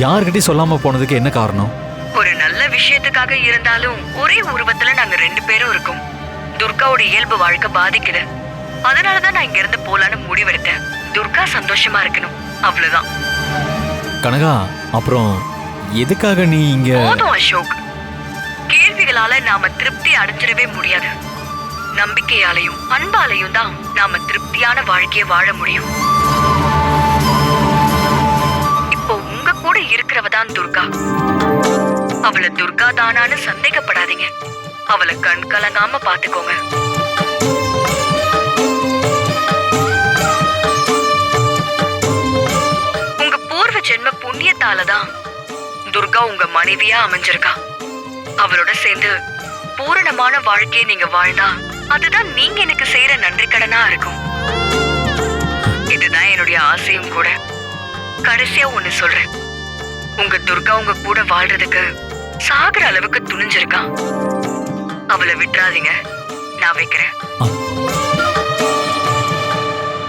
யார்கிட்டயும் சொல்லாம போனதுக்கு என்ன காரணம்? ஒரு நல்ல விஷயத்துக்காக இருந்தாலும் ஒரே உருவத்துல நாங்க 2 பேரும் இருக்கோம். துர்காவோட இயல்பு வாழ்க்கை பாதிக்குது. அதனாலதான் நான் இங்க இருந்து போலான்னு முடிவெடுத்தேன். துர்கா சந்தோஷமா இருக்கணும், அவ்வளவுதான். கனகா, அப்புறம் எதுக்காக நீ இங்க? போதும் அசோக். கேள்விகளால நாம திருப்தி அடைஞ்சிடவே முடியாது. நம்பிக்கையாலையும் அன்பாலையும் தான் நாம திருப்தியான வாழ்க்கையை வாழ முடியும். இப்போ உங்க கூட இருக்கிறவதான் துர்கா. அவளை துர்கா தானான்னு சந்தேகப்படாதீங்க. அவளை கண் கலங்காம பாத்துக்கோங்க. உங்க பூர்வ ஜென்ம புண்ணியத்தாலதான் துர்கா உங்க மனைவியா அமைஞ்சிருக்கா. அவளோட சேர்ந்து பூரணமான வாழ்க்கையை நீங்க வாழ்ந்தா அதுதான் நீங்க எனக்கு செய்யற நன்றி கடனா இருக்கும். இதுதான் என்னுடைய ஆசையும் கூட. கடைசியா ஒண்ணு சொல்றேன். உங்க துர்கா உங்க கூட வாழ்றதுக்கு சாகுற அளவுக்கு துணிஞ்சிருக்கான். அவளை விட்டுறாதீங்க. நான் வைக்கிறேன்.